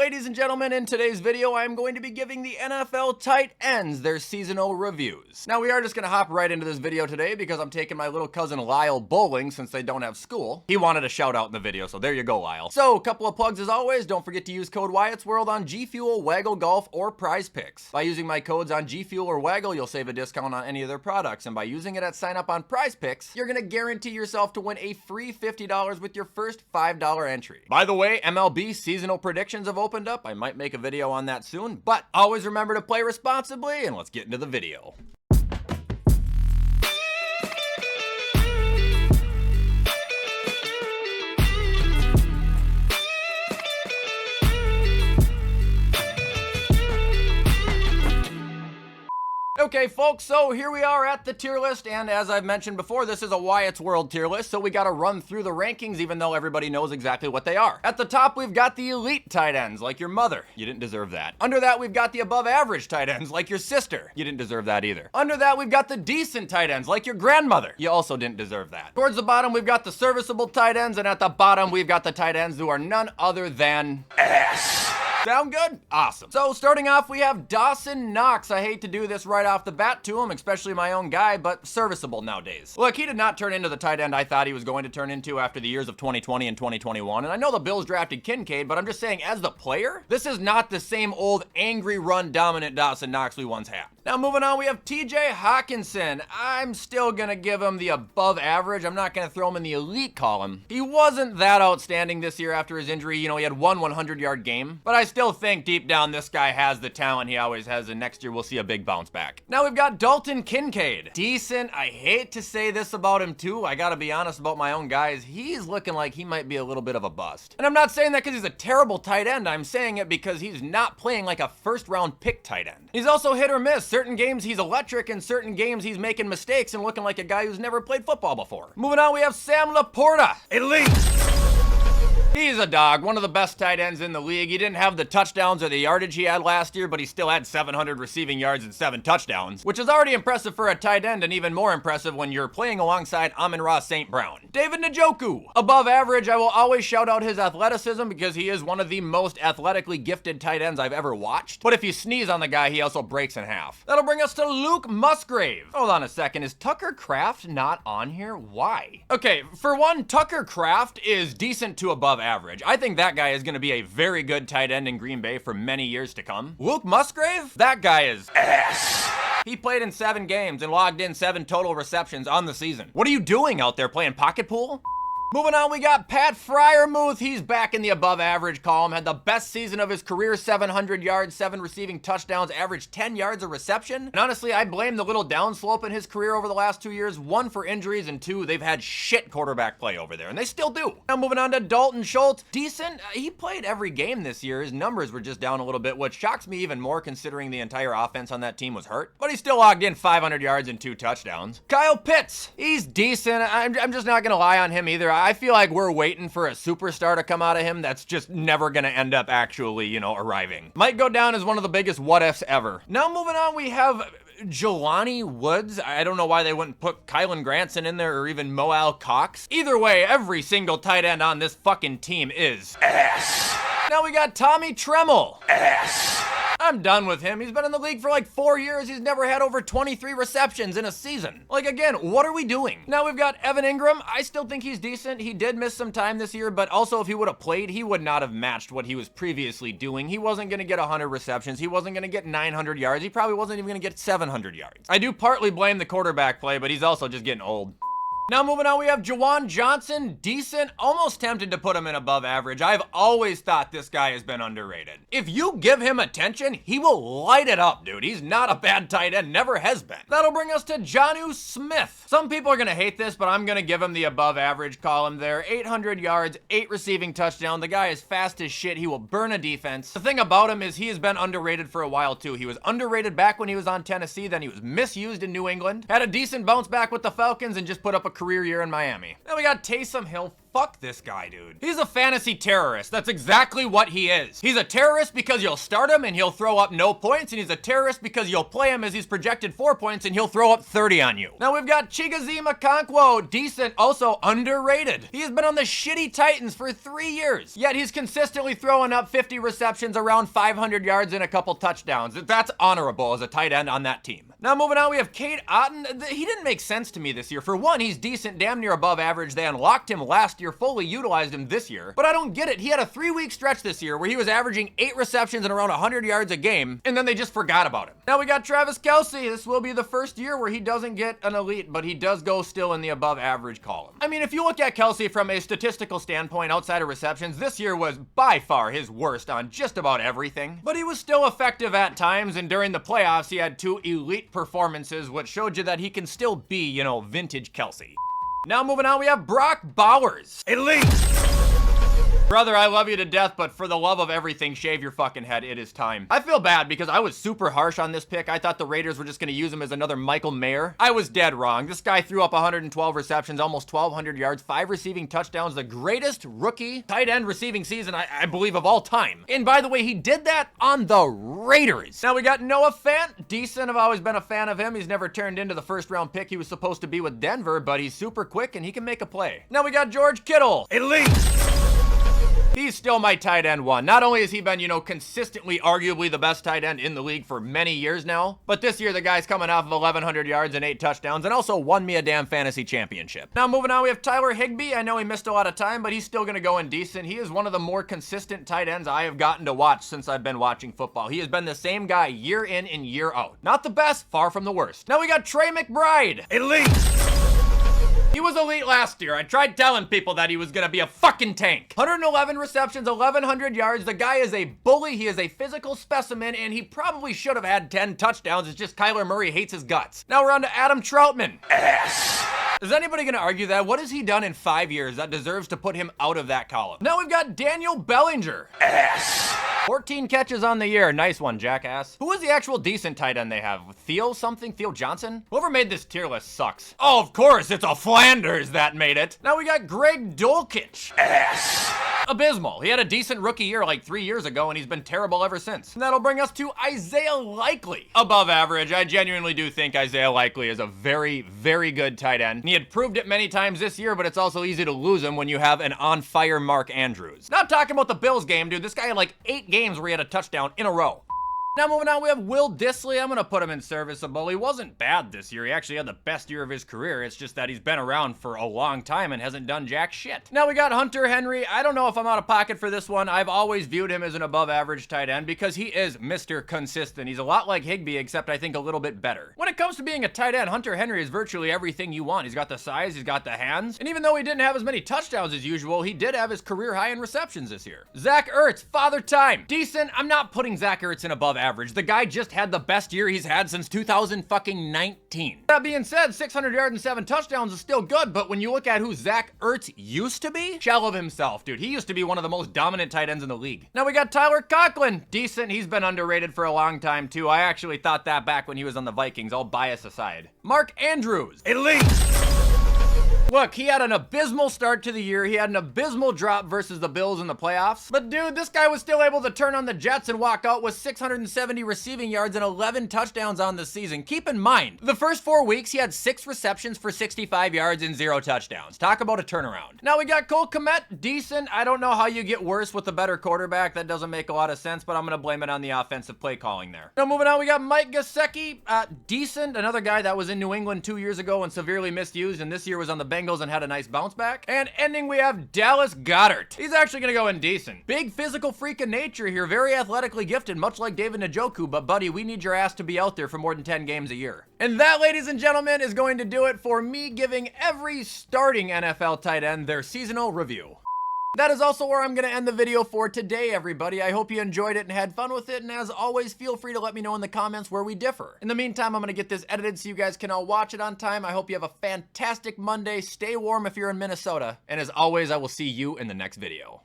ladies and gentlemen, in today's video, I'm going to be giving the NFL tight ends their seasonal reviews. Now, we are just going to hop right into this video today because I'm taking my little cousin Lyle bowling since they don't have school. He wanted a shout out in the video, so there you go, Lyle. So, a couple of plugs as always. Don't forget to use code Wyatt's World on G Fuel, Waggle Golf, or Prize Picks. By using my codes on G Fuel or Waggle, you'll save a discount on any of their products, and by using it at sign up on Prize Picks, you're going to guarantee yourself to win a free $50 with your first $5 entry. By the way, MLB seasonal predictions have opened up. I might make a video on that soon, but always remember to play responsibly, and let's get into the video. Okay, folks, so here we are at the tier list, and as I've mentioned before, this is a Wyatt's World tier list, so we gotta run through the rankings even though everybody knows exactly what they are. At the top, we've got the elite tight ends, like your mother. You didn't deserve that. Under that, we've got the above average tight ends, like your sister. You didn't deserve that either. Under that, we've got the decent tight ends, like your grandmother. You also didn't deserve that. Towards the bottom, we've got the serviceable tight ends, and at the bottom, we've got the tight ends who are none other than ass. Sound good? Awesome. So starting off, we have Dawson Knox. I hate to do this right off the bat to him, especially my own guy, but serviceable nowadays. Look, he did not turn into the tight end I thought he was going to turn into after the years of 2020 and 2021. And I know the Bills drafted Kincaid, but I'm just saying, as the player, this is not the same old angry run dominant Dawson Knox we once had. Now moving on, we have TJ Hawkinson. I'm still gonna give him the above average. I'm not gonna throw him in the elite column. He wasn't that outstanding this year after his injury. You know, he had one 100-yard game, but I still think deep down this guy has the talent he always has, and next year we'll see a big bounce back. Now we've got Dalton Kincaid. Decent. I hate to say this about him too. I gotta be honest about my own guys. He's looking like he might be a little bit of a bust. And I'm not saying that because he's a terrible tight end. I'm saying it because he's not playing like a first-round pick tight end. He's also hit or miss. Certain games he's electric, and certain games he's making mistakes and looking like a guy who's never played football before. Moving on, we have Sam Laporta. Elite. He's a dog, one of the best tight ends in the league. He didn't have the touchdowns or the yardage he had last year, but he still had 700 receiving yards and 7 touchdowns, which is already impressive for a tight end and even more impressive when you're playing alongside Amon-Ra St. Brown. David Njoku. Above average, I will always shout out his athleticism because he is one of the most athletically gifted tight ends I've ever watched. But if you sneeze on the guy, he also breaks in half. That'll bring us to Luke Musgrave. Hold on a second, is Tucker Kraft not on here? Why? Okay, for one, Tucker Kraft is decent to above average. I think that guy is going to be a very good tight end in Green Bay for many years to come. Luke Musgrave? That guy is ass. He played in 7 games and logged in 7 total receptions on the season. What are you doing out there, playing pocket pool? Moving on, we got Pat Freiermuth. He's back in the above average column. Had the best season of his career, 700 yards, 7 receiving touchdowns, averaged 10 yards a reception. And honestly, I blame the little downslope in his career over the last 2 years. 1, for injuries, and 2, they've had shit quarterback play over there, and they still do. Now moving on to Dalton Schultz. Decent. He played every game this year. His numbers were just down a little bit, which shocks me even more considering the entire offense on that team was hurt. But he still logged in 500 yards and 2 touchdowns. Kyle Pitts. He's decent. I'm just not gonna lie on him either. I feel like we're waiting for a superstar to come out of him that's just never gonna end up actually, you know, arriving. Might go down as one of the biggest what-ifs ever. Now moving on, we have Jelani Woods. I don't know why they wouldn't put Kylan Granson in there or even Moal Cox. Either way, every single tight end on this fucking team is ass. Now we got Tommy Tremble. Ass. I'm done with him. He's been in the league for like 4 years. He's never had over 23 receptions in a season. Like, again, what are we doing? Now we've got Evan Ingram. I still think he's decent. He did miss some time this year, but also if he would have played, he would not have matched what he was previously doing. He wasn't going to get 100 receptions. He wasn't going to get 900 yards. He probably wasn't even going to get 700 yards. I do partly blame the quarterback play, but he's also just getting old. Now moving on, we have Juwan Johnson. Decent, almost tempted to put him in above average. I've always thought this guy has been underrated. If you give him attention, he will light it up, dude. He's not a bad tight end, never has been. That'll bring us to Jonnu Smith. Some people are gonna hate this, but I'm gonna give him the above average column there. 800 yards, 8 receiving touchdowns. The guy is fast as shit. He will burn a defense. The thing about him is he has been underrated for a while too. He was underrated back when he was on Tennessee, then he was misused in New England. Had a decent bounce back with the Falcons and just put up a career year in Miami. Then we got Taysom Hill. fuck this guy, dude. He's a fantasy terrorist. That's exactly what he is. He's a terrorist because you'll start him and he'll throw up no points, and he's a terrorist because you'll play him as he's projected 4 points and he'll throw up 30 on you. Now we've got Chigoziem Okonkwo, decent, also underrated. He has been on the shitty Titans for 3 years, yet he's consistently throwing up 50 receptions, around 500 yards, and a couple touchdowns. That's honorable as a tight end on that team. Now moving on, we have Cade Otton. He didn't make sense to me this year. For one, he's decent, damn near above average. They unlocked him last year, fully utilized him this year. But I don't get it. He had a 3-week stretch this year where he was averaging 8 receptions and around 100 yards a game, and then they just forgot about him. Now we got Travis Kelce. This will be the first year where he doesn't get an elite, but he does go still in the above average column. I mean, if you look at Kelce from a statistical standpoint outside of receptions, this year was by far his worst on just about everything. But he was still effective at times, and during the playoffs, he had 2 elite performances, which showed you that he can still be, you know, vintage Kelce. Now moving on, we have Brock Bowers. Elite! Brother, I love you to death, but for the love of everything, shave your fucking head. It is time. I feel bad because I was super harsh on this pick. I thought the Raiders were just going to use him as another Michael Mayer. I was dead wrong. This guy threw up 112 receptions, almost 1,200 yards, 5 receiving touchdowns, the greatest rookie tight end receiving season, I believe, of all time. And by the way, he did that on the Raiders. Now we got Noah Fant. Decent. I've always been a fan of him. He's never turned into the first-round pick he was supposed to be with Denver, but he's super quick and he can make a play. Now we got George Kittle. Elite! He's still my tight end one. Not only has he been, you know, consistently arguably the best tight end in the league for many years now, but this year the guy's coming off of 1,100 yards and 8 touchdowns and also won me a damn fantasy championship. Now moving on, we have Tyler Higbee. I know he missed a lot of time, but he's still going to go in decent. He is one of the more consistent tight ends I have gotten to watch since I've been watching football. He has been the same guy year in and year out. Not the best, far from the worst. Now we got Trey McBride. Elite! He was elite last year. I tried telling people that he was going to be a fucking tank. 111 receptions, 1,100 yards. The guy is a bully. He is a physical specimen, and he probably should have had 10 touchdowns. It's just Kyler Murray hates his guts. Now we're on to Adam Troutman. Ass. Is anybody going to argue that? What has he done in 5 years that deserves to put him out of that column? Now we've got Daniel Bellinger. Ass. 14 catches on the year. Nice one, jackass. Who is the actual decent tight end they have? Theo something? Theo Johnson? Whoever made this tier list sucks. Oh, of course, it's a Flanders that made it. Now we got Greg Dulcich. Ass. Abysmal. He had a decent rookie year like 3 years ago, and he's been terrible ever since. And that'll bring us to Isaiah Likely. Above average. I genuinely do think Isaiah Likely is a very, very good tight end. And he had proved it many times this year, but it's also easy to lose him when you have an on-fire Mark Andrews. Not talking about the Bills game, dude. This guy had like 8 games where he had a touchdown in a row. Now moving on, we have Will Dissly. I'm going to put him in serviceable. He wasn't bad this year. He actually had the best year of his career. It's just that he's been around for a long time and hasn't done jack shit. Now we got Hunter Henry. I don't know if I'm out of pocket for this one. I've always viewed him as an above average tight end because he is Mr. Consistent. He's a lot like Higbee, except I think a little bit better. When it comes to being a tight end, Hunter Henry is virtually everything you want. He's got the size, he's got the hands, and even though he didn't have as many touchdowns as usual, he did have his career high in receptions this year. Zach Ertz, father time. Decent. I'm not putting Zach Ertz in above average. The guy just had the best year he's had since 2019. That being said, 600 yards and 7 touchdowns is still good, but when you look at who Zach Ertz used to be, shell of himself, dude. He used to be one of the most dominant tight ends in the league. Now we got Tyler Conklin. Decent. He's been underrated for a long time, too. I actually thought that back when he was on the Vikings, all bias aside. Mark Andrews. Elite. Look, he had an abysmal start to the year. He had an abysmal drop versus the Bills in the playoffs. But dude, this guy was still able to turn on the Jets and walk out with 670 receiving yards and 11 touchdowns on the season. Keep in mind, the first 4 weeks, he had 6 receptions for 65 yards and 0 touchdowns. Talk about a turnaround. Now we got Cole Kmet. Decent. I don't know how you get worse with a better quarterback. That doesn't make a lot of sense, but I'm going to blame it on the offensive play calling there. Now moving on, we got Mike Gesicki. Decent. Another guy that was in New England 2 years ago and severely misused, and this year was on the Bengals and had a nice bounce back. And ending, we have Dallas Goedert. He's actually going to go in decent. Big physical freak of nature here. Very athletically gifted, much like David Njoku. But buddy, we need your ass to be out there for more than 10 games a year. And that, ladies and gentlemen, is going to do it for me giving every starting NFL tight end their seasonal review. That is also where I'm going to end the video for today, everybody. I hope you enjoyed it and had fun with it, and as always, feel free to let me know in the comments where we differ. In the meantime, I'm going to get this edited so you guys can all watch it on time. I hope you have a fantastic Monday. Stay warm if you're in Minnesota, and as always, I will see you in the next video.